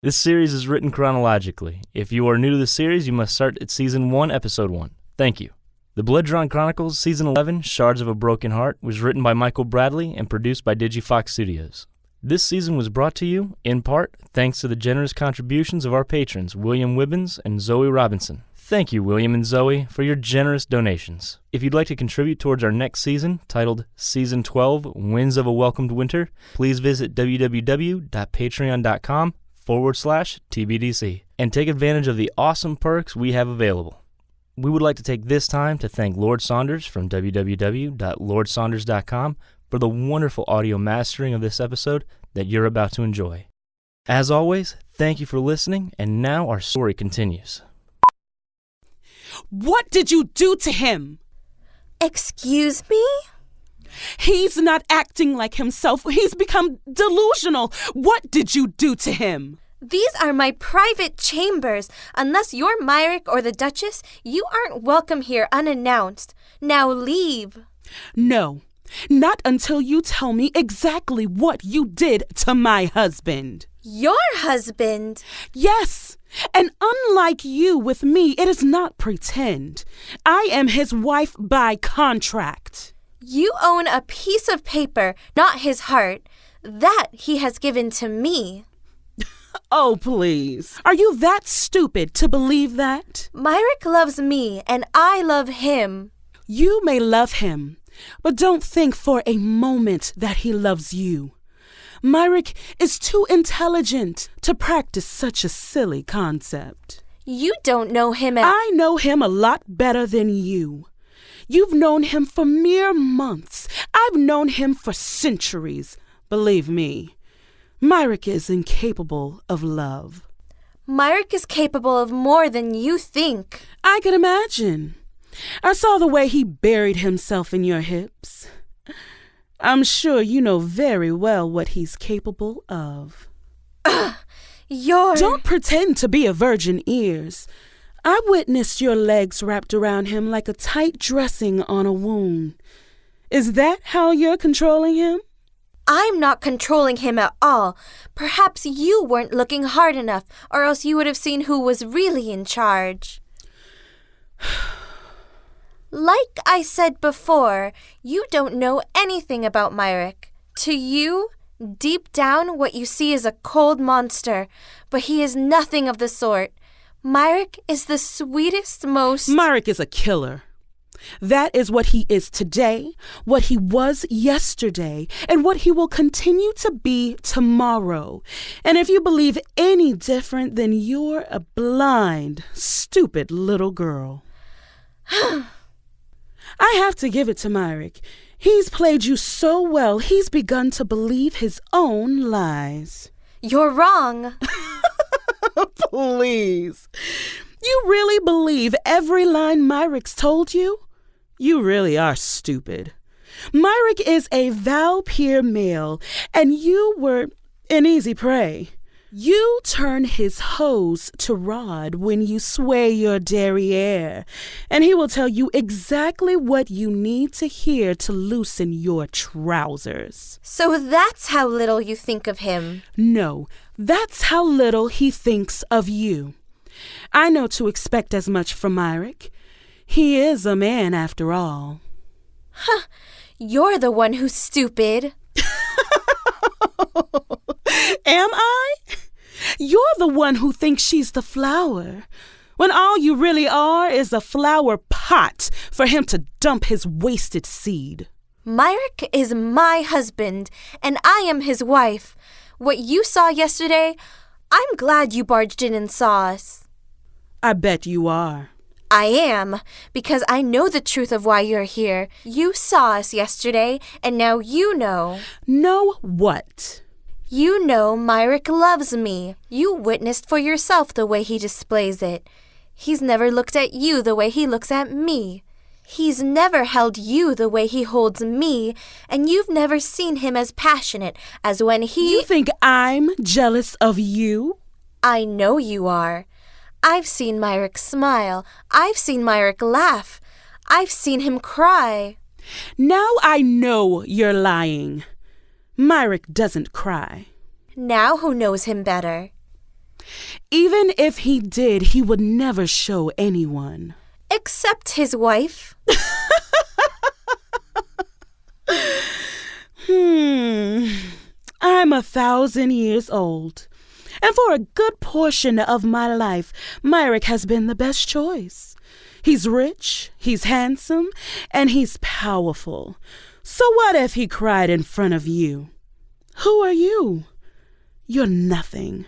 This series is written chronologically. If you are new to the series, you must start at Season 1, Episode 1. Thank you. The Blood Drawn Chronicles Season 11, Shards of a Broken Heart, was written by Michael Bradley and produced by DigiFox Studios. This season was brought to you, in part, thanks to the generous contributions of our patrons, William Wibbins and Zoe Robinson. Thank you, William and Zoe, for your generous donations. If you'd like to contribute towards our next season, titled Season 12, Winds of a Welcomed Winter, please visit www.patreon.com/TBDC and take advantage of the awesome perks we have available. We would like to take this time to thank Lord Saunders from www.lordsaunders.com for the wonderful audio mastering of this episode that you're about to enjoy. As always, thank you for listening, and now our story continues. What did you do to him? Excuse me? He's not acting like himself. He's become delusional. What did you do to him? These are my private chambers. Unless you're Myrick or the Duchess, you aren't welcome here unannounced. Now leave. No, not until you tell me exactly what you did to my husband. Your husband? Yes, and unlike you with me, it is not pretend. I am his wife by contract. You own a piece of paper, not his heart. That he has given to me. Oh, please. Are you that stupid to believe that? Myrick loves me, and I love him. You may love him, but don't think for a moment that he loves you. Myrick is too intelligent to practice such a silly concept. You don't know him I know him a lot better than you. You've known him for mere months. I've known him for centuries. Believe me, Myrick is incapable of love. Myrick is capable of more than you think. I can imagine. I saw the way he buried himself in your hips. I'm sure you know very well what he's capable of. Don't pretend to be a virgin ears. I witnessed your legs wrapped around him like a tight dressing on a wound. Is that how you're controlling him? I'm not controlling him at all. Perhaps you weren't looking hard enough, or else you would have seen who was really in charge. Like I said before, you don't know anything about Myrick. To you, deep down, what you see is a cold monster, but he is nothing of the sort. Myrick is the sweetest, most... Myrick is a killer. That is what he is today, what he was yesterday, and what he will continue to be tomorrow. And if you believe any different, then you're a blind, stupid little girl. I have to give it to Myrick. He's played you so well, he's begun to believe his own lies. You're wrong. Please. You really believe every line Myrick's told you? You really are stupid. Myrick is a Valpyr male, and you were an easy prey. You turn his hose to rod when you sway your derriere, and he will tell you exactly what you need to hear to loosen your trousers. So that's how little you think of him. No, that's how little he thinks of you. I know to expect as much from Myrick. He is a man after all. Huh, you're the one who's stupid. Am I? You're the one who thinks she's the flower, when all you really are is a flower pot for him to dump his wasted seed. Myrick is my husband, and I am his wife. What you saw yesterday, I'm glad you barged in and saw us. I bet you are. I am, because I know the truth of why you're here. You saw us yesterday, and now you know. Know what? You know Myrick loves me. You witnessed for yourself the way he displays it. He's never looked at you the way he looks at me. He's never held you the way he holds me, and you've never seen him as passionate as when he... You think I'm jealous of you? I know you are. I've seen Myrick smile. I've seen Myrick laugh. I've seen him cry. Now I know you're lying. Myrick doesn't cry. Now who knows him better? Even if he did, he would never show anyone. Except his wife. I'm 1,000 years old. And for a good portion of my life, Myrick has been the best choice. He's rich, he's handsome, and he's powerful. So what if he cried in front of you? Who are you? You're nothing.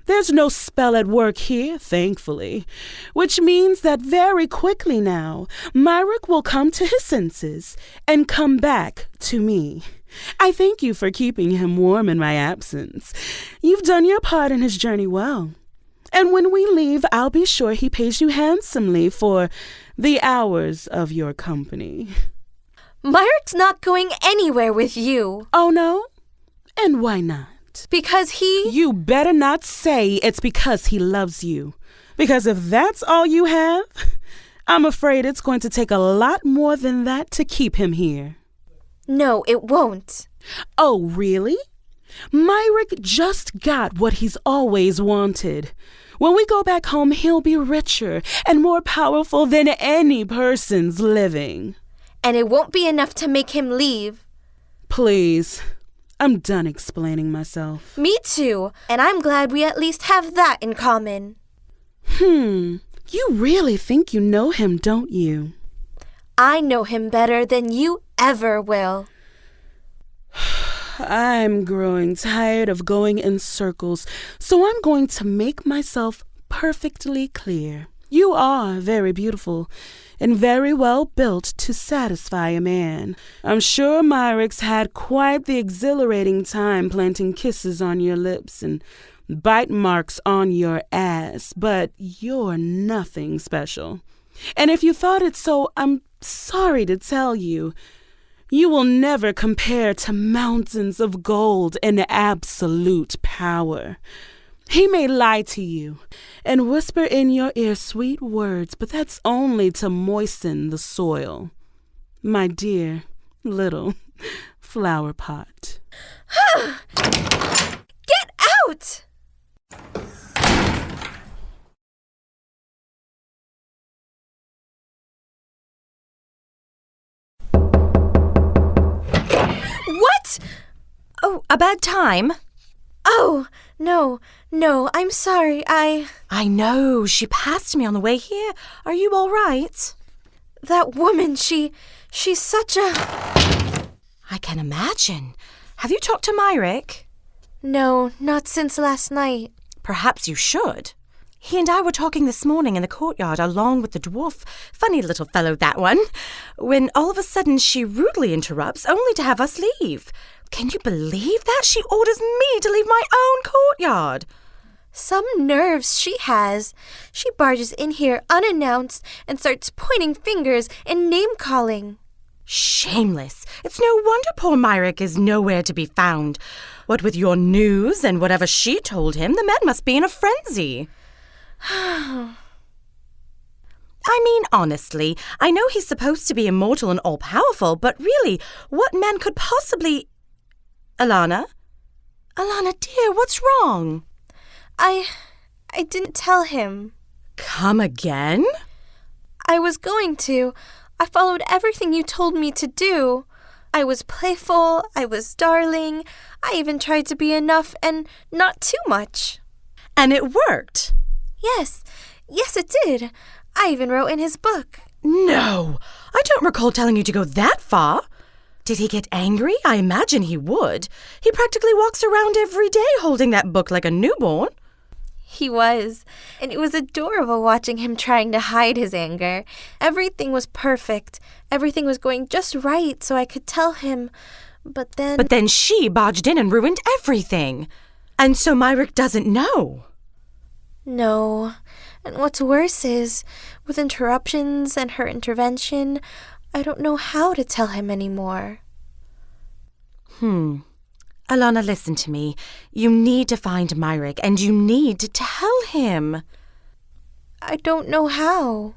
There's no spell at work here, thankfully, which means that very quickly now, Myrick will come to his senses and come back to me. I thank you for keeping him warm in my absence. You've done your part in his journey well. And when we leave, I'll be sure he pays you handsomely for the hours of your company. Myrick's not going anywhere with you. Oh, no? And why not? Because he... You better not say it's because he loves you. Because if that's all you have, I'm afraid it's going to take a lot more than that to keep him here. No, it won't. Oh, really? Myrick just got what he's always wanted. When we go back home, he'll be richer and more powerful than any person's living. And it won't be enough to make him leave. Please, I'm done explaining myself. Me too, and I'm glad we at least have that in common. You really think you know him, don't you? I know him better than you ever will. I'm growing tired of going in circles, so I'm going to make myself perfectly clear. You are very beautiful and very well built to satisfy a man. I'm sure Myrick's had quite the exhilarating time planting kisses on your lips and bite marks on your ass, but you're nothing special. And if you thought it so, I'm sorry to tell you, you will never compare to mountains of gold and absolute power. He may lie to you and whisper in your ear sweet words, but that's only to moisten the soil. My dear little flower pot. Get out! What? Oh, a bad time? Oh, no, I'm sorry, I know, she passed me on the way here. Are you all right? That woman, she's such a... I can imagine. Have you talked to Myrick? No, not since last night. Perhaps you should. He and I were talking this morning in the courtyard along with the dwarf. Funny little fellow, that one. When all of a sudden she rudely interrupts, only to have us leave. Can you believe that? She orders me to leave my own courtyard. Some nerves she has. She barges in here unannounced and starts pointing fingers and name-calling. Shameless. It's no wonder poor Myrick is nowhere to be found. What with your news and whatever she told him, the man must be in a frenzy. I mean, honestly, I know he's supposed to be immortal and all-powerful, but really, what man could possibly... Alannah? Alannah, dear, what's wrong? I didn't tell him. Come again? I was going to. I followed everything you told me to do. I was playful, I was darling, I even tried to be enough and not too much. And it worked? Yes, it did. I even wrote in his book. No, I don't recall telling you to go that far. Did he get angry? I imagine he would. He practically walks around every day holding that book like a newborn. He was, and it was adorable watching him trying to hide his anger. Everything was perfect. Everything was going just right so I could tell him, but then... But then she barged in and ruined everything. And so Myrick doesn't know. No, and what's worse is, with interruptions and her intervention, I don't know how to tell him anymore. Alannah, listen to me. You need to find Myrick, and you need to tell him. I don't know how.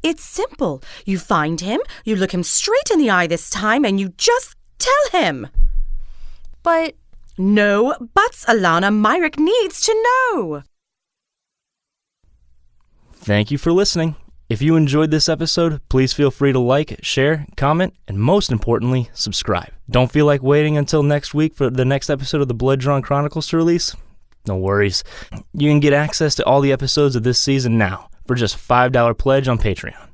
It's simple. You find him, you look him straight in the eye this time, and you just tell him. But... No buts, Alannah. Myrick needs to know. Thank you for listening. If you enjoyed this episode, please feel free to like, share, comment, and most importantly, subscribe. Don't feel like waiting until next week for the next episode of the Blood Drawn Chronicles to release? No worries. You can get access to all the episodes of this season now for just $5 pledge on Patreon.